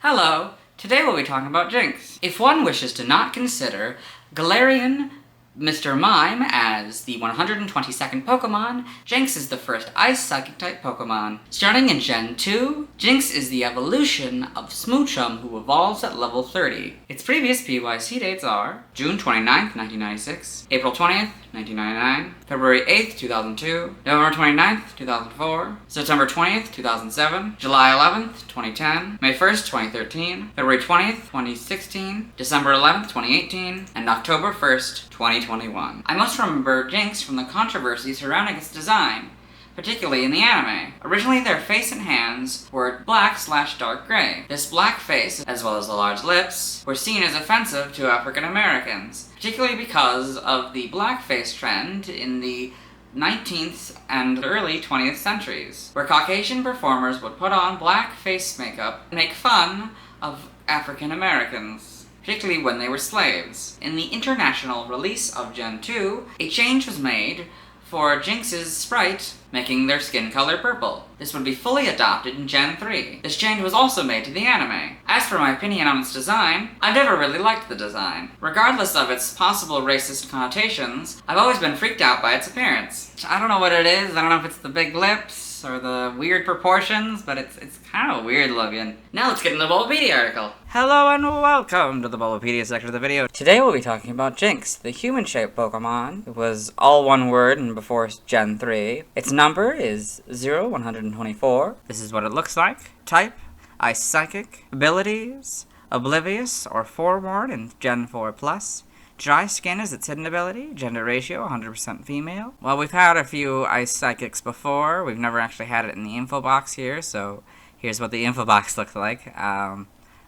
Hello! Today we'll be talking about Jynx. If one wishes to not consider Galarian Mr. Mime as the 122nd Pokémon, Jynx is the first Ice Psychic-type Pokémon. Starting in Gen 2, Jynx is the evolution of Smoochum who evolves at level 30. Its previous PYC dates are June 29th, 1996, April 20th, 1999, February 8th, 2002, November 29th, 2004, September 20th, 2007, July 11th, 2010, May 1st, 2013, February 20th, 2016, December 11th, 2018, and October 1st, 2021. I must remember Jynx from the controversy surrounding its design, particularly in the anime. Originally, their face and hands were black/dark gray. This black face, as well as the large lips, were seen as offensive to African Americans, particularly because of the blackface trend in the 19th and early 20th centuries, where Caucasian performers would put on black face makeup and make fun of African Americans, particularly when they were slaves. In the international release of Gen 2, a change was made for Jynx's sprite, making their skin color purple. This would be fully adopted in Gen 3. This change was also made to the anime. As for my opinion on its design, I've never really liked the design. Regardless of its possible racist connotations, I've always been freaked out by its appearance. I don't know what it is, I don't know if it's the big lips or the weird proportions, but it's kind of weird looking. Now let's get into the Bulbapedia article. Hello and welcome to the Bulbapedia section of the video. Today we'll be talking about Jynx, the human-shaped Pokemon. It was all one word and before Gen 3. Its number is 0124. This is what it looks like. Type, Ice Psychic. Abilities, Oblivious or Forewarned in Gen 4+. Dry Skin is its hidden ability. Gender ratio, 100% female. Well, we've had a few Ice Psychics before. We've never actually had it in the info box here, so here's what the info box looks like,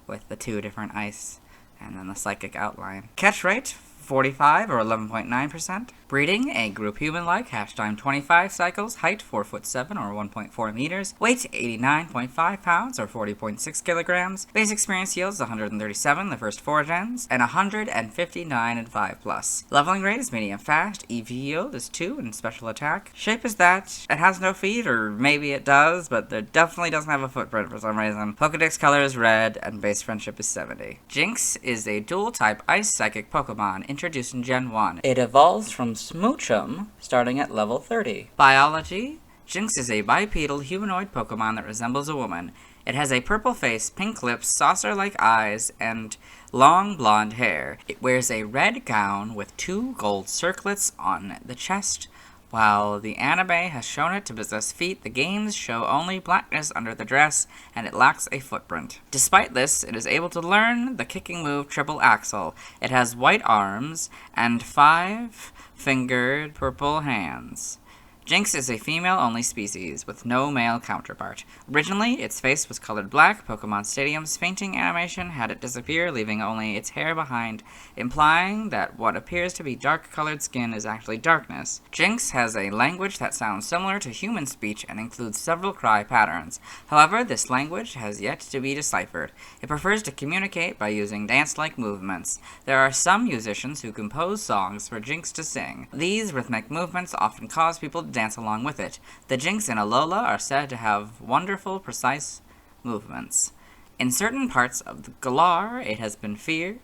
with the two different ice and then the psychic outline. Catch rate, 45 or 11.9%. Breeding, a group human-like, hatch time 25 cycles, height 4'7" or 1.4 meters, weight 89.5 pounds or 40.6 kilograms, base experience yields 137 the first 4 gens, and 159 in 5+. Leveling rate is medium fast, EV yield is 2 and special attack. Shape is that it has no feet, or maybe it does, but it definitely doesn't have a footprint for some reason. Pokedex color is red, and base friendship is 70. Jynx is a dual-type Ice Psychic Pokemon introduced in Gen 1. It evolves from Smoochum, starting at level 30. Biology: Jynx is a bipedal humanoid Pokemon that resembles a woman. It has a purple face, pink lips, saucer-like eyes, and long blonde hair. It wears a red gown with 2 gold circlets on the chest. While the anime has shown it to possess feet, the games show only blackness under the dress, and it lacks a footprint. Despite this, it is able to learn the kicking move Triple Axle. It has white arms and 5-fingered purple hands. Jynx is a female-only species, with no male counterpart. Originally, its face was colored black. Pokemon Stadium's fainting animation had it disappear, leaving only its hair behind, implying that what appears to be dark-colored skin is actually darkness. Jynx has a language that sounds similar to human speech and includes several cry patterns. However, this language has yet to be deciphered. It prefers to communicate by using dance-like movements. There are some musicians who compose songs for Jynx to sing. These rhythmic movements often cause people to dance along with it. The Jynx and Alola are said to have wonderful, precise movements. In certain parts of the Galar, it has been feared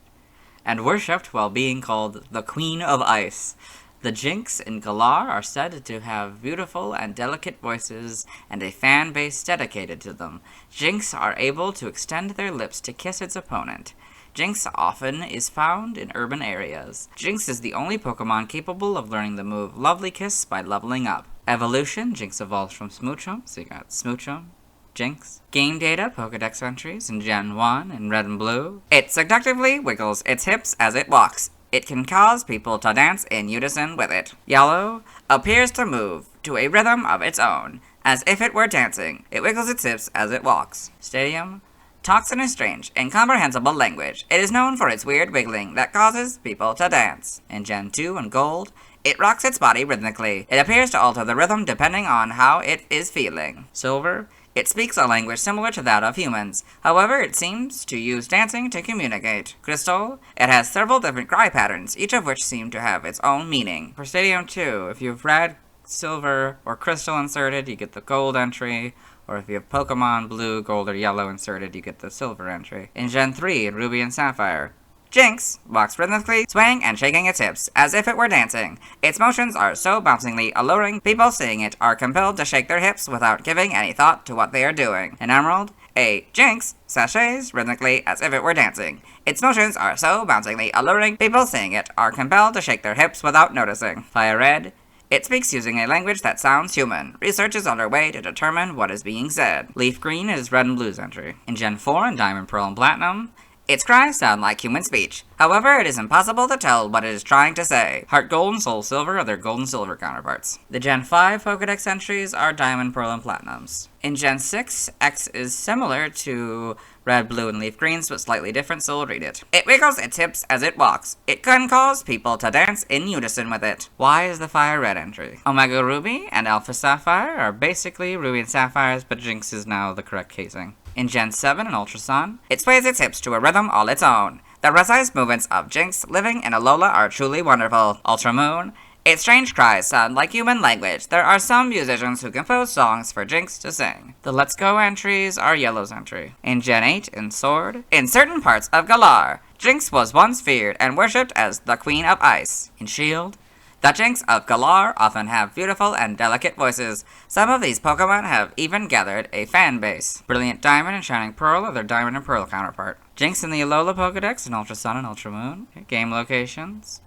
and worshipped while being called the Queen of Ice. The Jynx in Galar are said to have beautiful and delicate voices and a fan base dedicated to them. Jynx are able to extend their lips to kiss its opponent. Jynx often is found in urban areas. Jynx is the only Pokemon capable of learning the move Lovely Kiss by leveling up. Evolution: Jynx evolves from Smoochum, so you got Smoochum, Jynx. Game data: Pokedex entries in Gen 1 in red and blue. It seductively wiggles its hips as it walks. It can cause people to dance in unison with it. Yellow appears to move to a rhythm of its own, as if it were dancing. It wiggles its hips as it walks. Stadium talks in a strange, incomprehensible language. It is known for its weird wiggling that causes people to dance. In Gen 2 and Gold, it rocks its body rhythmically. It appears to alter the rhythm depending on how it is feeling. Silver, it speaks a language similar to that of humans. However, it seems to use dancing to communicate. Crystal, it has several different cry patterns, each of which seem to have its own meaning. For Stadium 2, if you've read Silver or Crystal inserted, you get the Gold entry, Or if you have Pokemon blue, gold, or yellow inserted, you get the silver entry. In Gen 3, in Ruby and Sapphire, Jynx walks rhythmically, swaying and shaking its hips, as if it were dancing. Its motions are so bouncingly alluring, people seeing it are compelled to shake their hips without giving any thought to what they are doing. In Emerald, a Jynx sashays rhythmically as if it were dancing. Its motions are so bouncingly alluring, people seeing it are compelled to shake their hips without noticing. Fire Red, it speaks using a language that sounds human. Research is underway to determine what is being said. Leaf Green is Red and Blue's entry. In Gen 4 and Diamond, Pearl, and Platinum, its cries sound like human speech. However, it is impossible to tell what it is trying to say. Heart Gold and Soul Silver are their Gold and Silver counterparts. The Gen 5 Pokedex entries are Diamond, Pearl, and Platinums. In Gen 6, X is similar to Red, Blue, and Leaf Greens, but slightly different, so we'll read it. It wiggles its hips as it walks. It can cause people to dance in unison with it. Y is the Fire Red entry. Omega Ruby and Alpha Sapphire are basically Ruby and Sapphires, but Jynx is now the correct casing. In Gen 7 and Ultra Sun, it sways its hips to a rhythm all its own. The precise movements of Jynx living in Alola are truly wonderful. Ultra Moon, its strange cries sound like human language. There are some musicians who compose songs for Jynx to sing. The Let's Go entries are Yellow's entry. In Gen 8 and Sword, in certain parts of Galar, Jynx was once feared and worshipped as the Queen of Ice. In Shield, the Jynx of Galar often have beautiful and delicate voices. Some of these Pokemon have even gathered a fan base. Brilliant Diamond and Shining Pearl are their Diamond and Pearl counterpart. Jynx in the Alola Pokedex in Ultra Sun and Ultra Moon. Game locations.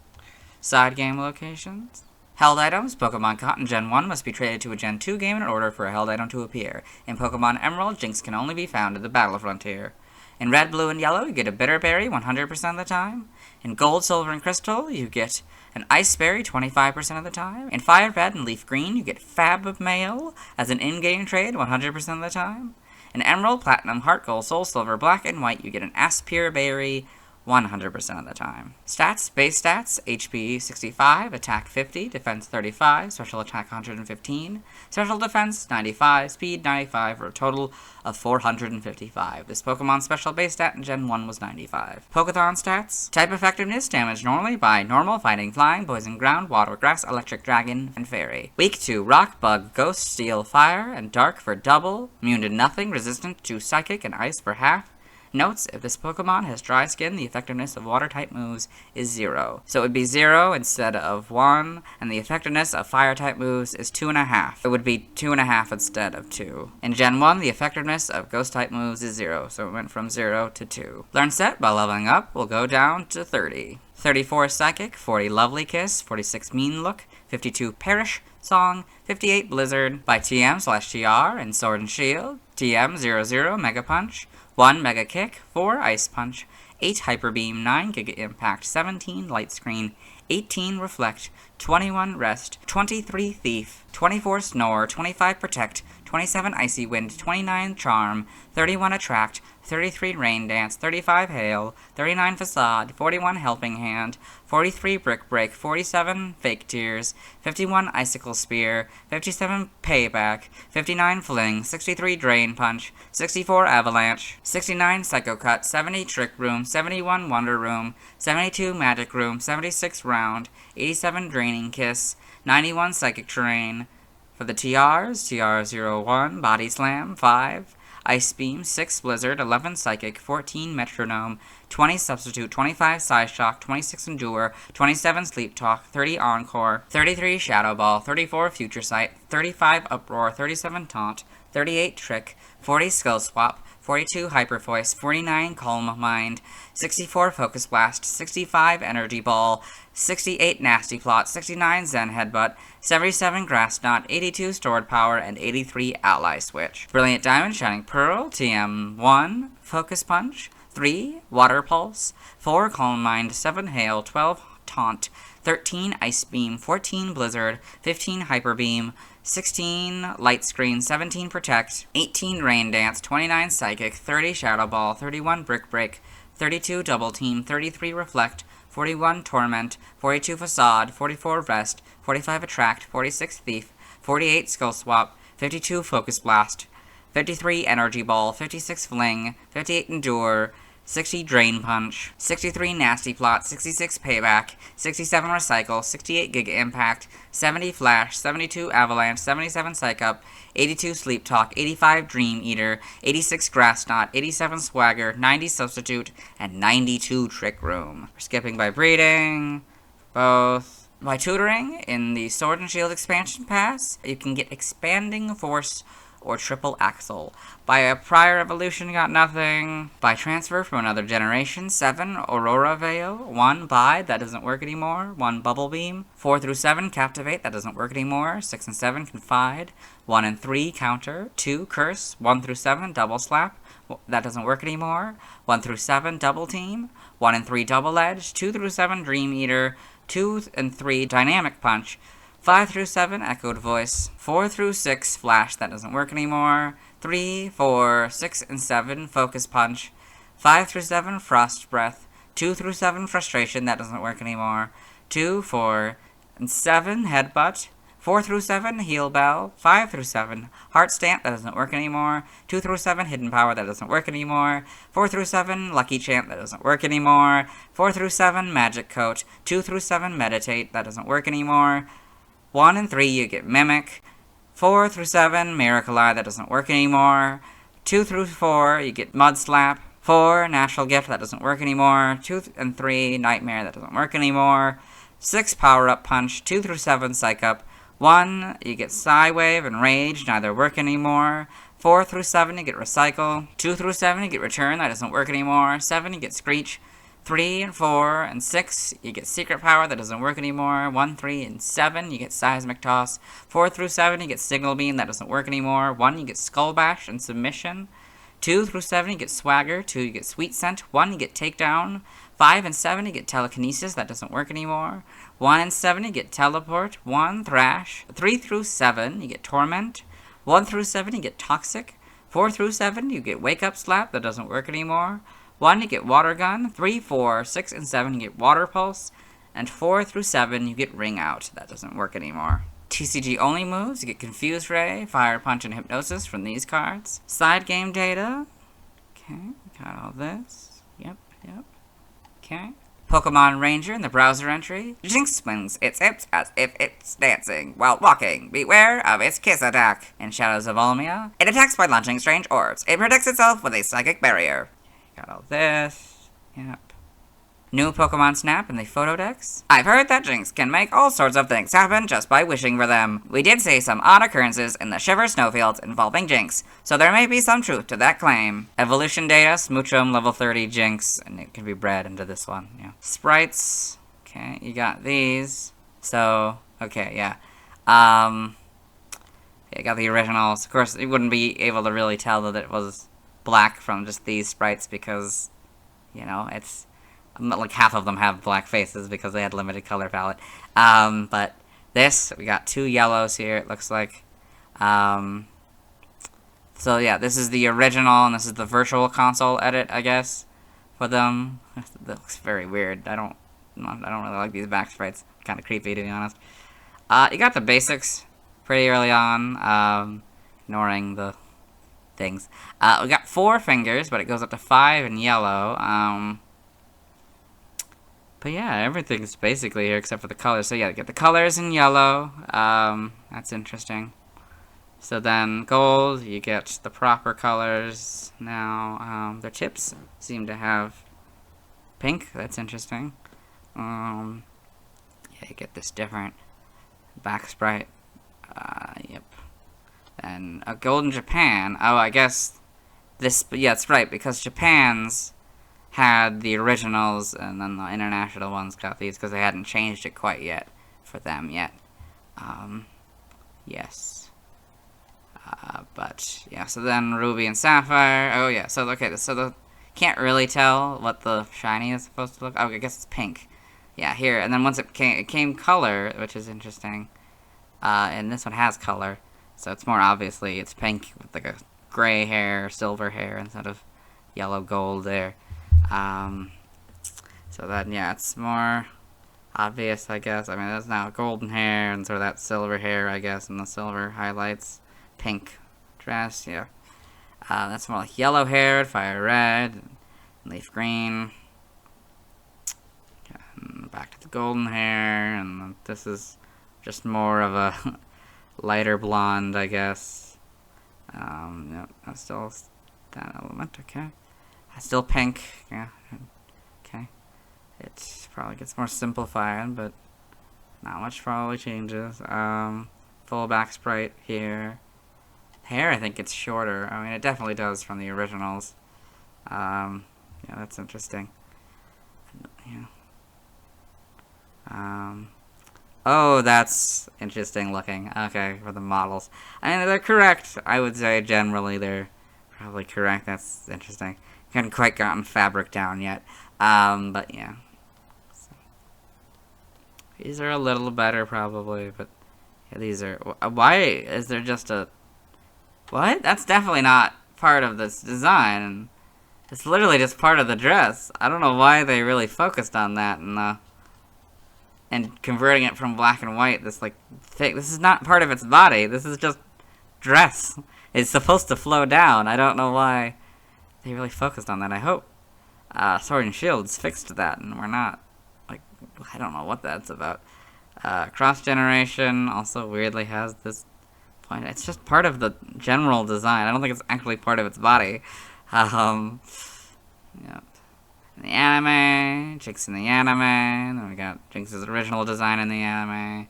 Side game locations. Held items. Pokemon caught in Gen 1 must be traded to a Gen 2 game in order for a held item to appear. In Pokemon Emerald, Jynx can only be found at the Battle Frontier. In Red, Blue, and Yellow, you get a Bitter Berry 100% of the time. In Gold, Silver, and Crystal, you get an Ice Berry 25% of the time. In Fire Red and Leaf Green, you get Fab Mail as an in-game trade 100% of the time. In Emerald, Platinum, Heart Gold, Soul Silver, Black, and White, you get an Aspire Berry 100% of the time. Stats, base stats, HP 65, attack 50, defense 35, special attack 115, special defense 95, speed 95, for a total of 455. This Pokemon's special base stat in Gen 1 was 95. Pokethon stats, type effectiveness, damage normally by normal, fighting, flying, poison, ground, water, grass, electric, dragon, and fairy. Weak to rock, bug, ghost, steel, fire, and dark for double, immune to nothing, resistant to psychic and ice for half. Notes, if this Pokemon has dry skin, the effectiveness of water-type moves is 0. So it would be 0 instead of 1, and the effectiveness of fire-type moves is 2.5. It would be 2.5 instead of 2. In Gen 1, the effectiveness of ghost-type moves is 0, so it went from 0 to 2. Learn set by leveling up will go down to 30. 34 Psychic, 40 Lovely Kiss, 46 Mean Look, 52 Perish Song, 58 Blizzard by TM/TR and Sword and Shield, TM00 Mega Punch, 1 Mega Kick, 4 Ice Punch, 8 Hyper Beam, 9 Giga Impact, 17 Light Screen, 18 Reflect, 21 Rest, 23 Thief, 24 Snore, 25 Protect, 27 Icy Wind, 29 Charm, 31 Attract, 33 Rain Dance, 35 Hail, 39 Facade, 41 Helping Hand, 43 Brick Break, 47 Fake Tears, 51 Icicle Spear, 57 Payback, 59 Fling, 63 Drain Punch, 64 Avalanche, 69 Psycho Cut, 70 Trick Room, 71 Wonder Room, 72 Magic Room, 76 Round, 87 Draining Kiss, 91 Psychic Terrain. For the TRs, TR01, Body Slam, 5, Ice Beam, 6 Blizzard, 11 Psychic, 14 Metronome, 20 Substitute, 25 Psyshock, 26 Endure, 27 Sleep Talk, 30 Encore, 33 Shadow Ball, 34 Future Sight, 35 Uproar, 37 Taunt, 38 Trick, 40 Skull Swap, 42 Hyper Voice, 49 Calm Mind, 64 Focus Blast, 65 Energy Ball, 68 Nasty Plot, 69 Zen Headbutt, 77 Grass Knot, 82 Stored Power, and 83 Ally Switch. Brilliant Diamond, Shining Pearl, TM1, Focus Punch, 3 Water Pulse, 4 Calm Mind, 7 Hail, 12 Taunt, 13 Ice Beam, 14 Blizzard, 15 Hyper Beam, 16 Light Screen, 17 Protect, 18 Rain Dance, 29 Psychic, 30 Shadow Ball, 31 Brick Break, 32 Double Team, 33 Reflect, 41 Torment, 42 Facade, 44 Rest, 45 Attract, 46 Thief, 48 Skull Swap, 52 Focus Blast, 53 Energy Ball, 56 Fling, 58 Endure, 60 Drain Punch, 63 Nasty Plot, 66 Payback, 67 Recycle, 68 Giga Impact, 70 Flash, 72 Avalanche, 77 Psych Up, 82 Sleep Talk, 85 Dream Eater, 86 Grass Knot, 87 Swagger, 90 Substitute, and 92 Trick Room. We're skipping by breeding, both. By tutoring, in the Sword and Shield expansion pass, you can get Expanding Force or Triple Axle. By a prior evolution, you got nothing. By transfer from another generation, 7 Aurora Veil, 1 Bide, that doesn't work anymore, 1 Bubble Beam, 4 through 7 Captivate, that doesn't work anymore, 6 and 7 Confide, 1 and 3 Counter, 2 Curse, 1 through 7 Double Slap, that doesn't work anymore, 1 through 7 Double Team, 1 and 3 Double Edge, 2 through 7 Dream Eater, 2 and 3 Dynamic Punch, 5 through 7 Echoed Voice, 4 through 6 Flash, that doesn't work anymore, 3, 4, 6, and 7 Focus Punch, 5 through 7 Frost Breath, 2 through 7 Frustration, that doesn't work anymore, 2, 4, and 7 Headbutt, 4 through 7 Heal Bell, 5 through 7 Heart Stamp, that doesn't work anymore, 2 through 7 Hidden Power, that doesn't work anymore, 4 through 7 Lucky Chant, that doesn't work anymore, 4 through 7 Magic Coat, 2 through 7 Meditate, that doesn't work anymore, 1 and 3 you get Mimic, 4 through 7 Miracle Eye, that doesn't work anymore, 2 through 4 you get Mud Slap, 4 Natural Gift, that doesn't work anymore, 2 and 3 Nightmare, that doesn't work anymore, 6 Power Up Punch, 2 through 7 Psych Up, 1 you get Psy Wave and Rage, neither work anymore, 4 through 7 you get Recycle, 2 through 7 you get Return, that doesn't work anymore, 7 you get Screech, 3 and 4 and 6 you get Secret Power, that doesn't work anymore, 1, 3, and 7 you get Seismic Toss, 4 through 7 you get Signal Beam, that doesn't work anymore, 1 you get Skull Bash and Submission, 2 through 7 you get Swagger, 2 you get Sweet Scent, 1 you get Takedown, 5 and 7 you get Telekinesis, that doesn't work anymore, 1 and 7 you get Teleport, 1 Thrash, 3 through 7 you get Torment, 1 through 7 you get Toxic, 4 through 7 you get Wake Up Slap, that doesn't work anymore, 1 you get Water Gun, 3, 4, 6, and 7 you get Water Pulse, and 4 through 7 you get Ring Out, that doesn't work anymore. TCG only moves, you get Confuse Ray, Fire Punch, and Hypnosis from these cards. Side game data, okay, got all this, yep, okay. Pokemon Ranger in the browser entry. Jynx swings its hips as if it's dancing while walking. Beware of its kiss attack. In Shadows of Olmia, it attacks by launching strange orbs. It protects itself with a psychic barrier. Got all this. Yep. New Pokemon Snap in the Photo Dex. I've heard that Jynx can make all sorts of things happen just by wishing for them. We did see some odd occurrences in the Shiver Snowfields involving Jynx, so there may be some truth to that claim. Evolution data, Smoochum, level 30, Jynx, and it can be bred into this one, yeah. Sprites, okay, you got these. So, okay, yeah. You got the originals. Of course, you wouldn't be able to really tell that it was black from just these sprites because, you know, it's like half of them have black faces because they had limited color palette. But this, we got 2 yellows here, it looks like. So yeah, this is the original, and this is the virtual console edit, I guess, for them. That looks very weird. I don't really like these back sprites. Kind of creepy, to be honest. You got the basics pretty early on, ignoring the things. We got 4 fingers, but it goes up to 5 in yellow. But yeah, everything's basically here except for the colors. So yeah, get the colors in yellow. That's interesting. So then gold, you get the proper colors. Now, their tips seem to have pink. That's interesting. Yeah, you get this different back sprite. Yep. Then a gold in Japan. Oh, I guess this. Yeah, it's right because Japan's had the originals, and then the international ones got these because they hadn't changed it quite yet for them yet. Yes. But yeah, so then Ruby and Sapphire. Oh yeah, so okay, so the can't really tell what the shiny is supposed to look. Oh, I guess it's pink. Yeah, here, and then once it came color, which is interesting. And this one has color, so it's more obviously it's pink with like a gray hair, silver hair instead of yellow gold there. So then, yeah, it's more obvious, I guess. I mean, that's now golden hair and sort of that silver hair, I guess, and the silver highlights, pink dress, yeah. That's more like yellow haired, fire red, Leaf green. And back to the golden hair, and this is just more of a lighter blonde, I guess. Yep, that's still that element, okay. Still pink, yeah, okay. It probably gets more simplified, but not much probably changes. Full back sprite here. Hair, I think, gets shorter. I mean, it definitely does from the originals. Yeah, that's interesting. Yeah. Oh, that's interesting looking. Okay, for the models. I mean, they're correct. I would say generally they're probably correct. That's interesting. Haven't quite gotten fabric down yet. But yeah. So, these are a little better probably, but yeah, these are... Why is there just a... What? That's definitely not part of this design. It's literally just part of the dress. I don't know why they really focused on that and converting it from black and white. This this is not part of its body. This is just dress. It's supposed to flow down. I don't know why they really focused on that. I hope Sword and Shields fixed that, and we're not I don't know what that's about. Cross generation also weirdly has this point. It's just part of the general design. I don't think it's actually part of its body. Yep. In the anime, Jynx in the anime, then we got Jynx's original design in the anime.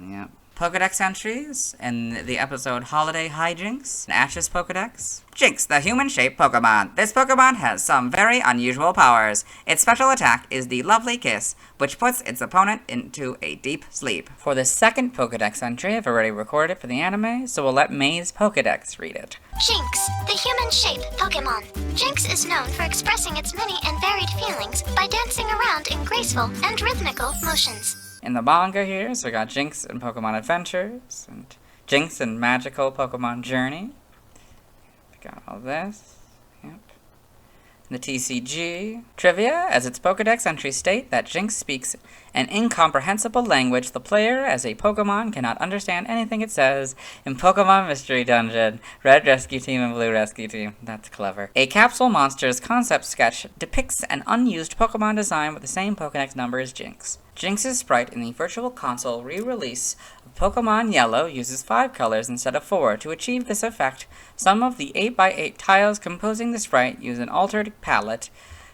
Yep. Pokedex entries in the episode Holiday Hijinks, Ash's Pokedex. Jynx, the human-shaped Pokemon. This Pokemon has some very unusual powers. Its special attack is the Lovely Kiss, which puts its opponent into a deep sleep. For the second Pokedex entry, I've already recorded it for the anime, so we'll let May's Pokedex read it. Jynx, the human-shaped Pokemon. Jynx is known for expressing its many and varied feelings by dancing around in graceful and rhythmical motions. In the manga here, so we got Jynx and Pokemon Adventures, and Jynx and Magical Pokemon Journey. We got all this. Yep. In the TCG trivia, as its Pokedex entries state that Jynx speaks an incomprehensible language the player as a Pokemon cannot understand anything it says in Pokemon Mystery Dungeon, Red Rescue Team and Blue Rescue Team. That's clever. A Capsule Monsters concept sketch depicts an unused Pokemon design with the same Pokedex number as Jynx. Jynx's sprite in the Virtual Console re-release of Pokemon Yellow uses 5 colors instead of 4. To achieve this effect, some of the 8x8 tiles composing the sprite use an altered palette,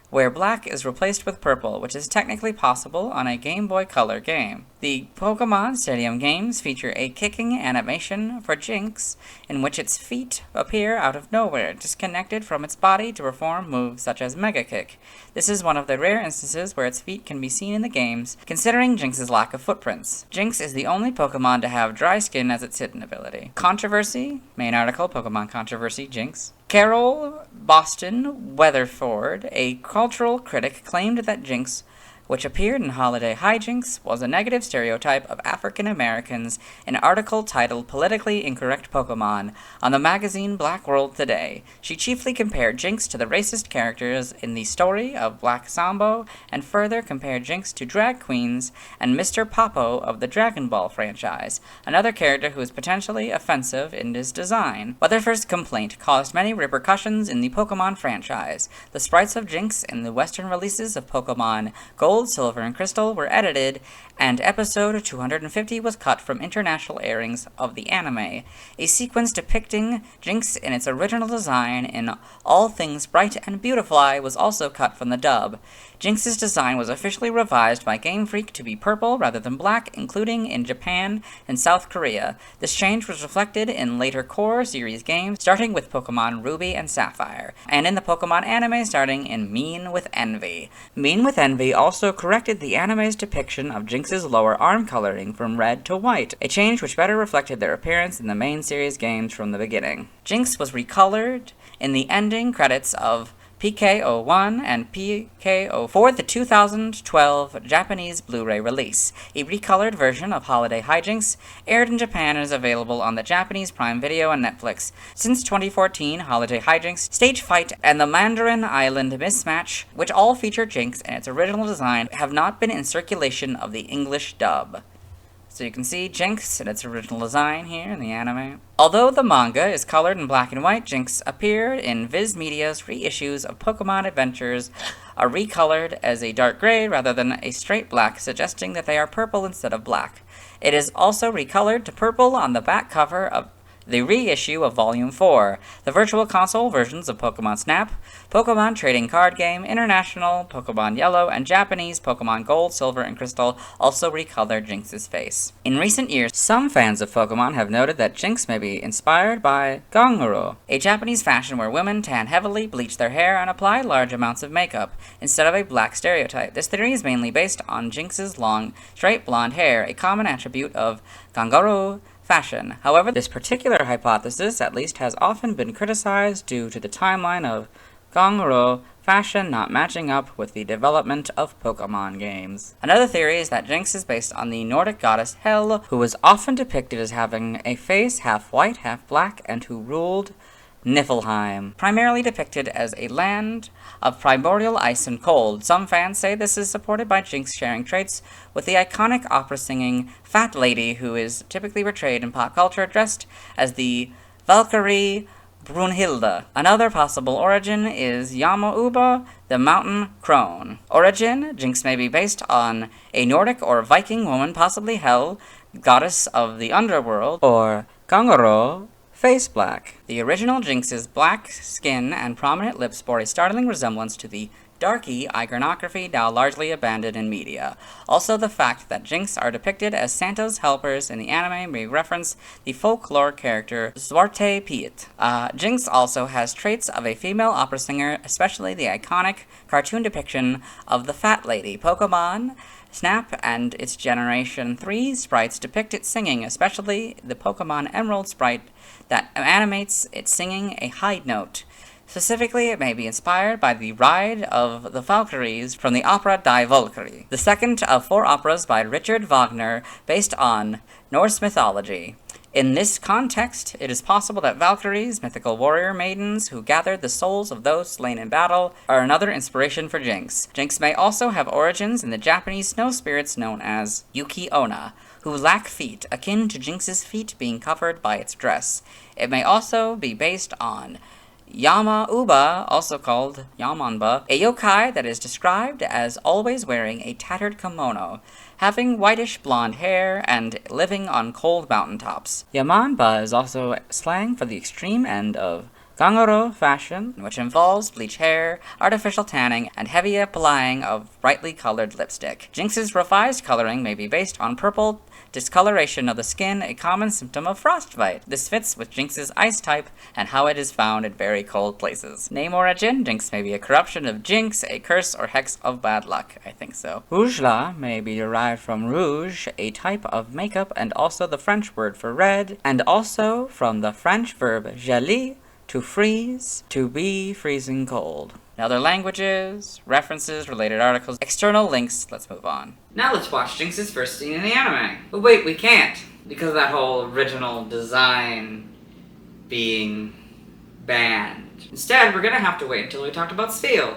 where black is replaced with purple, which is technically possible on a Game Boy Color game. The Pokemon Stadium games feature a kicking animation for Jynx, in which its feet appear out of nowhere, disconnected from its body to perform moves such as Mega Kick. This is one of the rare instances where its feet can be seen in the games, considering Jynx's lack of footprints. Jynx is the only Pokemon to have dry skin as its hidden ability. Controversy, main article, Pokemon Controversy, Jynx. Carol Boston Weatherford, a cultural critic, claimed that Jynx, which appeared in Holiday Hijinks, was a negative stereotype of African Americans in an article titled Politically Incorrect Pokemon on the magazine Black World Today. She chiefly compared Jynx to the racist characters in the story of Black Sambo, and further compared Jynx to drag queens and Mr. Popo of the Dragon Ball franchise, another character who is potentially offensive in his design. Weatherford's complaint caused many repercussions in the Pokemon franchise. The sprites of Jynx in the Western releases of Pokemon Gold, Silver, and Crystal were edited, and episode 250 was cut from international airings of the anime. A sequence depicting Jynx in its original design in All Things Bright and Beautifly was also cut from the dub. Jynx's design was officially revised by Game Freak to be purple rather than black, including in Japan and South Korea. This change was reflected in later Core series games, starting with Pokemon Ruby and Sapphire, and in the Pokemon anime starting in Mean with Envy. Mean with Envy also corrected the anime's depiction of Jynx's lower arm coloring from red to white, a change which better reflected their appearance in the main series games from the beginning. Jynx was recolored in the ending credits of PK01 and PK04 for the 2012 Japanese Blu-ray release. A recolored version of Holiday Hijinks aired in Japan and is available on the Japanese Prime Video and Netflix. Since 2014, Holiday Hijinks, Stage Fight, and the Mandarin Island Mismatch, which all feature Jynx in its original design, have not been in circulation of the English dub. So you can see Jynx in its original design here in the anime. Although the manga is colored in black and white, Jynx appeared in Viz Media's reissues of Pokemon Adventures are recolored as a dark gray rather than a straight black, suggesting that they are purple instead of black. It is also recolored to purple on the back cover of the reissue of Volume 4, the Virtual Console versions of Pokemon Snap, Pokemon Trading Card Game, International, Pokemon Yellow, and Japanese Pokemon Gold, Silver, and Crystal also recolored Jynx's face. In recent years, some fans of Pokemon have noted that Jynx may be inspired by Ganguro, a Japanese fashion where women tan heavily, bleach their hair, and apply large amounts of makeup, instead of a black stereotype. This theory is mainly based on Jynx's long, straight blonde hair, a common attribute of Ganguro fashion. However, this particular hypothesis at least has often been criticized due to the timeline of Ganguro fashion not matching up with the development of Pokemon games. Another theory is that Jynx is based on the Nordic goddess Hel, who was often depicted as having a face half white, half black, and who ruled Niflheim, primarily depicted as a land of primordial ice and cold. Some fans say this is supported by Jynx sharing traits with the iconic opera-singing fat lady who is typically portrayed in pop culture dressed as the Valkyrie Brunhilde. Another possible origin is Yama-Uba, the mountain crone. Origin, Jynx may be based on a Nordic or Viking woman, possibly Hel, goddess of the underworld, or Ganguro, face black. The original Jynx's black skin and prominent lips bore a startling resemblance to the darky iconography now largely abandoned in media. Also, the fact that Jynx are depicted as Santa's helpers in the anime may reference the folklore character Zwarte Piet. Jynx also has traits of a female opera singer, especially the iconic cartoon depiction of the Fat Lady. Pokemon Snap and its Generation 3 sprites depict it singing, especially the Pokemon Emerald sprite that animates it singing a high note. Specifically, it may be inspired by the Ride of the Valkyries from the opera Die Valkyrie, the second of 4 operas by Richard Wagner based on Norse mythology. In this context, it is possible that Valkyries, mythical warrior maidens who gathered the souls of those slain in battle, are another inspiration for Jynx. Jynx may also have origins in the Japanese snow spirits known as Yuki-Onna, who lack feet, akin to Jynx's feet being covered by its dress. It may also be based on Yama-Uba, also called Yamanba, a yokai that is described as always wearing a tattered kimono, having whitish blonde hair, and living on cold mountaintops. Yamanba is also slang for the extreme end of Ganguro fashion, which involves bleach hair, artificial tanning, and heavy applying of brightly colored lipstick. Jynx's revised coloring may be based on purple discoloration of the skin, a common symptom of frostbite. This fits with Jynx's ice type and how it is found in very cold places. Name origin, Jynx may be a corruption of Jynx, a curse or hex of bad luck. I think so. Rouge-la may be derived from rouge, a type of makeup, and also the French word for red, and also from the French verb geler, to freeze, to be freezing cold. Now other languages, references, related articles, external links. Let's move on. Now let's watch Jynx's first scene in the anime. But wait, we can't, because of that whole original design being banned. Instead, we're gonna have to wait until we talked about Spiel.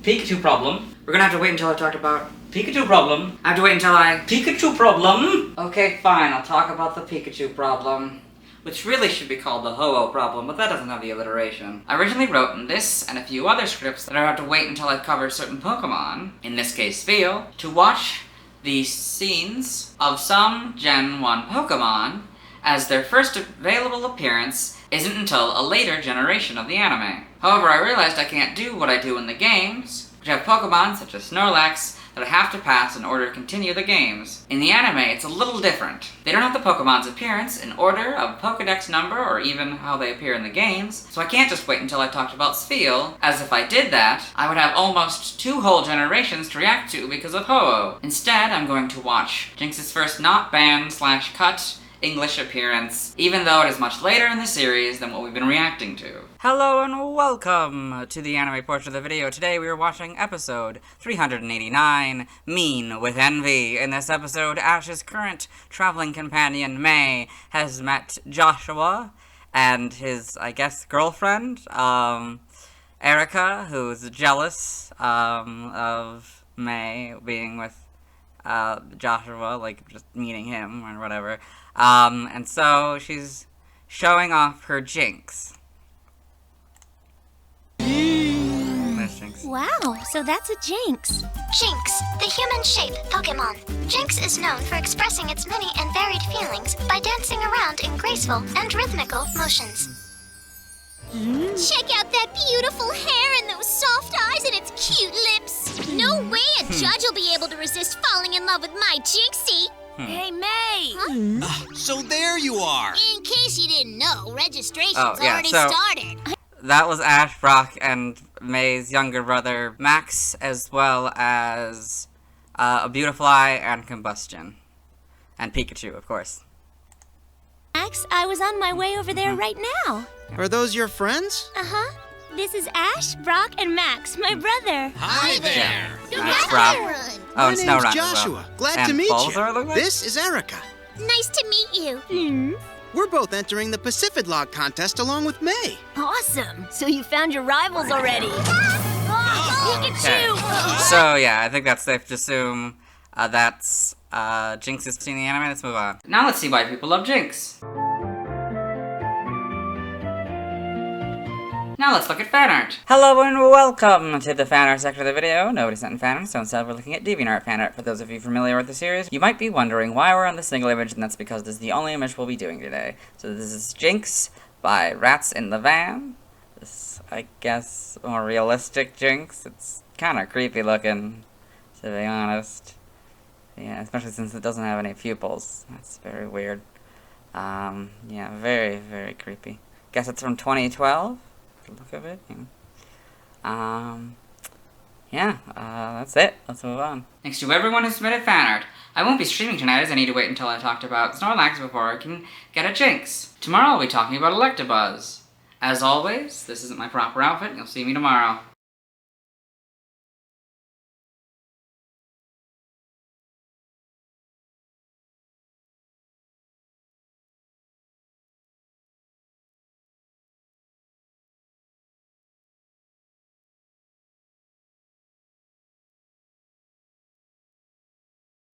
Pikachu problem. We're gonna have to wait until I talked about Pikachu problem. I have to wait until Pikachu problem! Okay, fine, I'll talk about the Pikachu problem, which really should be called the Ho-Oh problem, but that doesn't have the alliteration. I originally wrote in this and a few other scripts that I have to wait until I've covered certain Pokemon, in this case Spiel, to watch the scenes of some Gen 1 Pokemon, as their first available appearance isn't until a later generation of the anime. However, I realized I can't do what I do in the games, which have Pokemon such as Snorlax that I have to pass in order to continue the games. In the anime, it's a little different. They don't have the Pokemon's appearance in order of Pokedex number or even how they appear in the games, so I can't just wait until I talked about Spiel, as if I did that, I would have almost 2 whole generations to react to because of Ho-Oh. Instead, I'm going to watch Jynx's first not banned / cut English appearance, even though it is much later in the series than what we've been reacting to. Hello and welcome to the anime portion of the video. Today we are watching episode 389, Mean with Envy. In this episode, Ash's current traveling companion, May, has met Joshua and his, I guess, girlfriend, Erica, who's jealous of May being with Joshua, like just meeting him or whatever. And so she's showing off her Jynx. There's Jynx. Wow, so that's a Jynx. Jynx, the human-shaped Pokémon. Jynx is known for expressing its many and varied feelings by dancing around in graceful and rhythmical motions. Check out that beautiful hair and those soft eyes and its cute lips. No way a judge will be able to resist falling in love with my Jynxie. Hey, May. So there you are. In case you didn't know, registration's already started. That was Ash, Brock, and May's younger brother, Max, as well as a Beautifly and Combustion. And Pikachu, of course. Max, I was on my way over there right now. Are those your friends? Uh-huh. This is Ash, Brock, and Max, my brother. Hi there. Max, Brock. Oh, My and Snow name's Run as Joshua. well. Glad And to meet Bulbasaur, you. look like? This is Erica. Nice to meet you. We're both entering the Pacific Log contest along with May. Awesome. So you found your rivals already. Okay. So, yeah, I think that's safe to assume that's Jynx is seen the anime. Let's move on. Now let's see why people love Jynx. Now let's look at fan art. Hello and welcome to the fan art section of the video. Nobody sent in fan art, so instead we're looking at DeviantArt fan art. For those of you familiar with the series, you might be wondering why we're on the single image, and that's because this is the only image we'll be doing today. So this is Jynx by Rats in the Van. This, I guess, more realistic Jynx. It's kind of creepy looking, to be honest. Yeah, especially since it doesn't have any pupils. That's very weird. Yeah, very, very creepy. Guess it's from 2012? Look of it. That's it. Let's move on. Thanks to everyone who submitted fan art. I won't be streaming tonight as I need to wait until I talked about Snorlax before I can get a Jynx. Tomorrow I'll be talking about Electabuzz. As always, this isn't my proper outfit. You'll see me tomorrow.